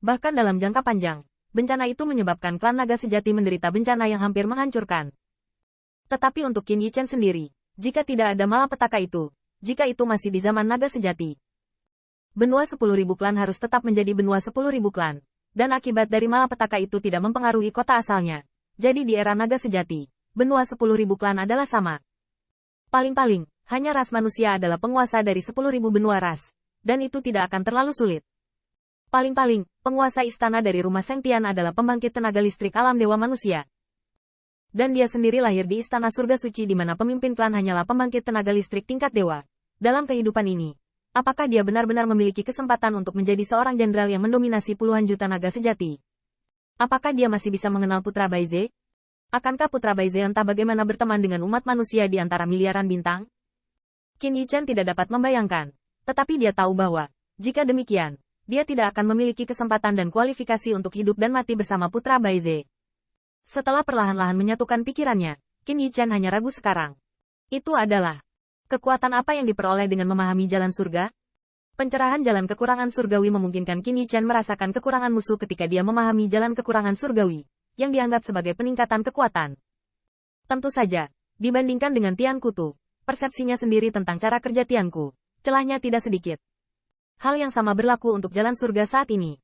Bahkan dalam jangka panjang, bencana itu menyebabkan klan naga sejati menderita bencana yang hampir menghancurkan. Tetapi untuk Qin Yichen sendiri, jika tidak ada malapetaka itu, jika itu masih di zaman naga sejati, benua 10.000 klan harus tetap menjadi benua 10.000 klan, dan akibat dari malapetaka itu tidak mempengaruhi kota asalnya. Jadi di era naga sejati, benua 10.000 klan adalah sama. Paling-paling, hanya ras manusia adalah penguasa dari 10.000 benua ras, dan itu tidak akan terlalu sulit. Paling-paling, penguasa istana dari rumah Sengtian adalah pembangkit tenaga listrik alam dewa manusia. Dan dia sendiri lahir di istana surga suci di mana pemimpin klan hanyalah pembangkit tenaga listrik tingkat dewa. Dalam kehidupan ini, apakah dia benar-benar memiliki kesempatan untuk menjadi seorang jenderal yang mendominasi puluhan juta naga sejati? Apakah dia masih bisa mengenal Putra Baize? Akankah Putra Baize entah bagaimana berteman dengan umat manusia di antara miliaran bintang? Qin Yichen tidak dapat membayangkan, tetapi dia tahu bahwa, jika demikian, dia tidak akan memiliki kesempatan dan kualifikasi untuk hidup dan mati bersama Putra Baize. Setelah perlahan-lahan menyatukan pikirannya, Qin Yichen hanya ragu sekarang. Itu adalah kekuatan apa yang diperoleh dengan memahami jalan surga? Pencerahan jalan kekurangan surgawi memungkinkan Qin Yichen merasakan kekurangan musuh ketika dia memahami jalan kekurangan surgawi, yang dianggap sebagai peningkatan kekuatan. Tentu saja, dibandingkan dengan Tian Kutu, persepsinya sendiri tentang cara kerja Tianku, celahnya tidak sedikit. Hal yang sama berlaku untuk jalan surga saat ini.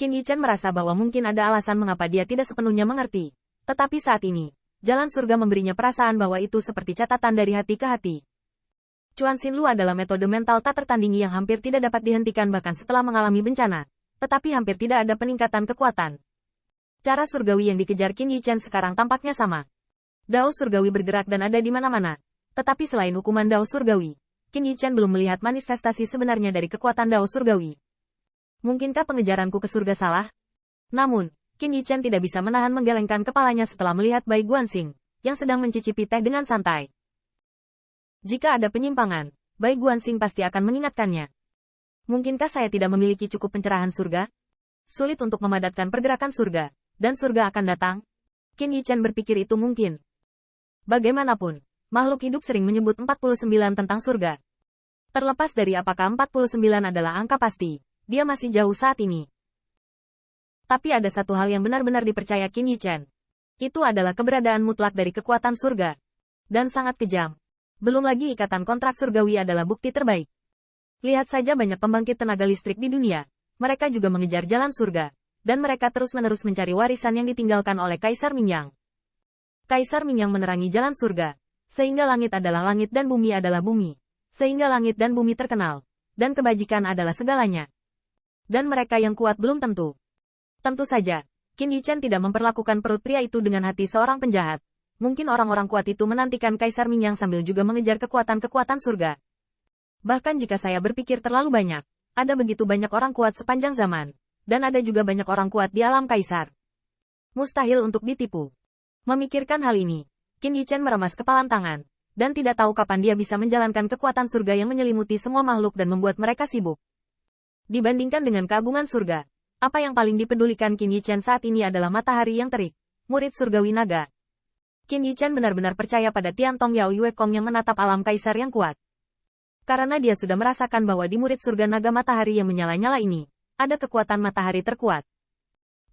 Qin Yichen merasa bahwa mungkin ada alasan mengapa dia tidak sepenuhnya mengerti. Tetapi saat ini, jalan surga memberinya perasaan bahwa itu seperti catatan dari hati ke hati. Chuan Xinlu adalah metode mental tak tertandingi yang hampir tidak dapat dihentikan bahkan setelah mengalami bencana. Tetapi hampir tidak ada peningkatan kekuatan. Cara surgawi yang dikejar Qin Yichen sekarang tampaknya sama. Dao surgawi bergerak dan ada di mana-mana. Tetapi selain hukuman Dao surgawi, Qin Yichen belum melihat manifestasi sebenarnya dari kekuatan Dao surgawi. Mungkinkah pengejaranku ke surga salah? Namun, Qin Yichen tidak bisa menahan menggelengkan kepalanya setelah melihat Bai Guanxing, yang sedang mencicipi teh dengan santai. Jika ada penyimpangan, Bai Guanxing pasti akan mengingatkannya. Mungkinkah saya tidak memiliki cukup pencerahan surga? Sulit untuk memadatkan pergerakan surga, dan surga akan datang? Qin Yichen berpikir itu mungkin. Bagaimanapun, makhluk hidup sering menyebut 49 tentang surga. Terlepas dari apakah 49 adalah angka pasti, dia masih jauh saat ini. Tapi ada satu hal yang benar-benar dipercaya Qin Yichen. Itu adalah keberadaan mutlak dari kekuatan surga. Dan sangat kejam. Belum lagi ikatan kontrak surgawi adalah bukti terbaik. Lihat saja banyak pembangkit tenaga listrik di dunia. Mereka juga mengejar jalan surga. Dan mereka terus-menerus mencari warisan yang ditinggalkan oleh Kaisar Mingyang. Kaisar Mingyang menerangi jalan surga. Sehingga langit adalah langit dan bumi adalah bumi. Sehingga langit dan bumi terkenal. Dan kebajikan adalah segalanya. Dan mereka yang kuat belum tentu. Tentu saja, Qin Yichen tidak memperlakukan perut pria itu dengan hati seorang penjahat. Mungkin orang-orang kuat itu menantikan Kaisar Mingyang sambil juga mengejar kekuatan-kekuatan surga. Bahkan jika saya berpikir terlalu banyak, ada begitu banyak orang kuat sepanjang zaman. Dan ada juga banyak orang kuat di alam Kaisar. Mustahil untuk ditipu. Memikirkan hal ini, Qin Yichen meremas kepalan tangan, dan tidak tahu kapan dia bisa menjalankan kekuatan surga yang menyelimuti semua makhluk dan membuat mereka sibuk. Dibandingkan dengan keagungan surga, apa yang paling dipedulikan Qin Yichen saat ini adalah matahari yang terik, murid surgawi naga. Qin Yichen benar-benar percaya pada Tian Tong Yao Yue Kong yang menatap alam Kaisar yang kuat. Karena dia sudah merasakan bahwa di murid surga naga matahari yang menyala-nyala ini, ada kekuatan matahari terkuat.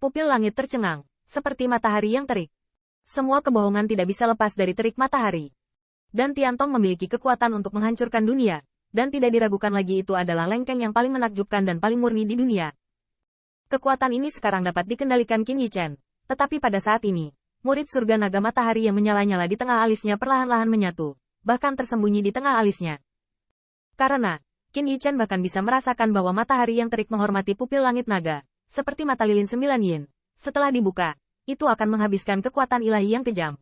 Pupil langit tercengang, seperti matahari yang terik. Semua kebohongan tidak bisa lepas dari terik matahari. Dan Tian Tong memiliki kekuatan untuk menghancurkan dunia, dan tidak diragukan lagi itu adalah lengkeng yang paling menakjubkan dan paling murni di dunia. Kekuatan ini sekarang dapat dikendalikan Qin Yichen, tetapi pada saat ini, murid surga naga matahari yang menyala-nyala di tengah alisnya perlahan-lahan menyatu, bahkan tersembunyi di tengah alisnya. Karena, Qin Yichen bahkan bisa merasakan bahwa matahari yang terik menghormati pupil langit naga, seperti mata lilin 9 yin. Setelah dibuka, itu akan menghabiskan kekuatan ilahi yang kejam.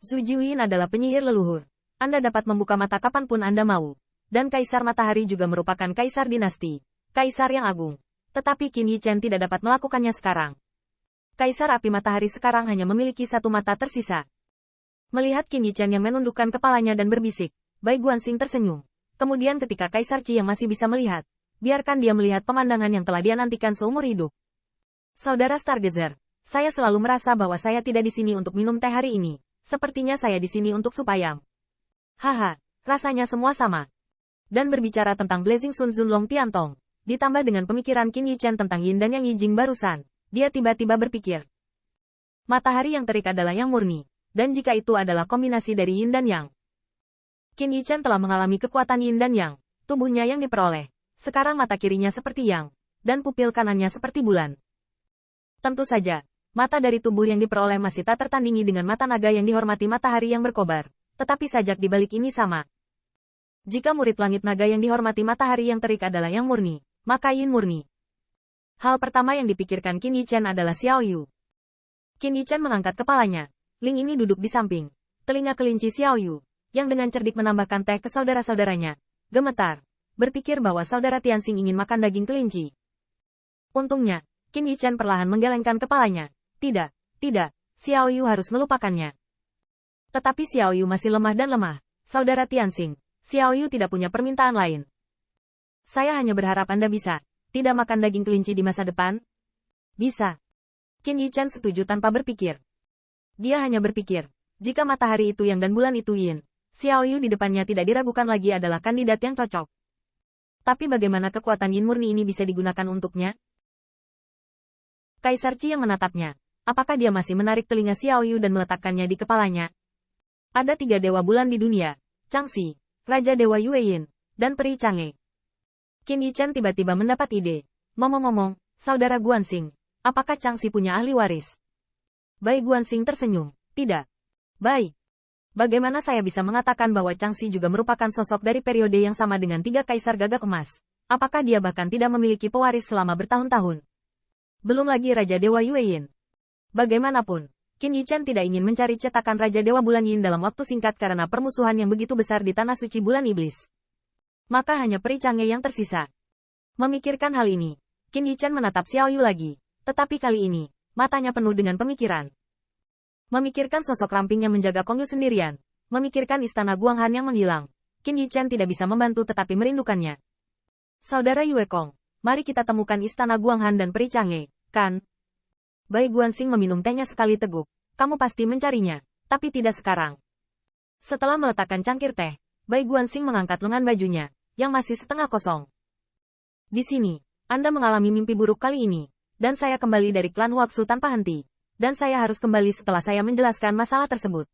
Zhu Jiyin adalah penyihir leluhur. Anda dapat membuka mata kapanpun Anda mau. Dan Kaisar Matahari juga merupakan Kaisar Dinasti, Kaisar yang agung. Tetapi Qin Yichen tidak dapat melakukannya sekarang. Kaisar Api Matahari sekarang hanya memiliki satu mata tersisa. Melihat Qin Yichen yang menundukkan kepalanya dan berbisik, Bai Guanxing tersenyum. Kemudian ketika Kaisar Qi yang masih bisa melihat, biarkan dia melihat pemandangan yang telah dia nantikan seumur hidup. Saudara Stargazer, saya selalu merasa bahwa saya tidak di sini untuk minum teh hari ini. Sepertinya saya di sini untuk sup ayam. Haha, rasanya semua sama. Dan berbicara tentang Blazing Sun Zunlong Tiantong, ditambah dengan pemikiran Qin Yichen tentang Yin dan Yang Yijing barusan, dia tiba-tiba berpikir. Matahari yang terik adalah yang murni, dan jika itu adalah kombinasi dari Yin dan Yang. Qin Yichen telah mengalami kekuatan Yin dan Yang, tubuhnya yang diperoleh. Sekarang mata kirinya seperti Yang, dan pupil kanannya seperti bulan. Tentu saja, mata dari tubuh yang diperoleh masih tak tertandingi dengan mata naga yang dihormati matahari yang berkobar, tetapi sajak di balik ini sama. Jika murid langit naga yang dihormati matahari yang terik adalah yang murni, maka Yin murni. Hal pertama yang dipikirkan Qin Yichen adalah Xiao Yu. Qin Yichen mengangkat kepalanya. Ling ini duduk di samping telinga kelinci Xiao Yu, yang dengan cerdik menambahkan teh ke saudara-saudaranya, gemetar, berpikir bahwa saudara Tianxing ingin makan daging kelinci. Untungnya, Qin Yichen perlahan menggelengkan kepalanya. Tidak, tidak, Xiao Yu harus melupakannya. Tetapi Xiao Yu masih lemah dan lemah. Saudara Tianxing, Xiao Yu tidak punya permintaan lain. Saya hanya berharap Anda bisa tidak makan daging kelinci di masa depan. Bisa. Qin Yichen setuju tanpa berpikir. Dia hanya berpikir, jika matahari itu Yang dan bulan itu Yin, Xiao Yu di depannya tidak diragukan lagi adalah kandidat yang cocok. Tapi bagaimana kekuatan Yin murni ini bisa digunakan untuknya? Kaisar Qi yang menatapnya. Apakah dia masih menarik telinga Xiao Yu dan meletakkannya di kepalanya? Ada 3 dewa bulan di dunia, Changxi, Raja Dewa Yueyin, dan Peri Chang'e. Qin Yichen tiba-tiba mendapat ide. Ngomong-ngomong, saudara Guanxing, apakah Changxi punya ahli waris? Bai Guanxing tersenyum. Tidak. Baik. Bagaimana saya bisa mengatakan bahwa Changxi juga merupakan sosok dari periode yang sama dengan 3 kaisar gagak emas? Apakah dia bahkan tidak memiliki pewaris selama bertahun-tahun? Belum lagi Raja Dewa Yueyin. Bagaimanapun, Qin Yichen tidak ingin mencari cetakan Raja Dewa Bulan Yin dalam waktu singkat karena permusuhan yang begitu besar di Tanah Suci Bulan Iblis. Maka hanya Peri Chang'e yang tersisa. Memikirkan hal ini, Qin Yichen menatap Xiao Yu lagi. Tetapi kali ini, matanya penuh dengan pemikiran. Memikirkan sosok ramping yang menjaga Kong Yu sendirian. Memikirkan istana Guanghan yang menghilang. Qin Yichen tidak bisa membantu tetapi merindukannya. Saudara Yue Kong, mari kita temukan istana Guanghan dan Peri Chang'e, kan? Bai Guanxing meminum tehnya sekali teguk. Kamu pasti mencarinya, tapi tidak sekarang. Setelah meletakkan cangkir teh, Bai Guanxing mengangkat lengan bajunya, yang masih setengah kosong. Di sini, Anda mengalami mimpi buruk kali ini, dan saya kembali dari klan Waksu tanpa henti. Dan saya harus kembali setelah saya menjelaskan masalah tersebut.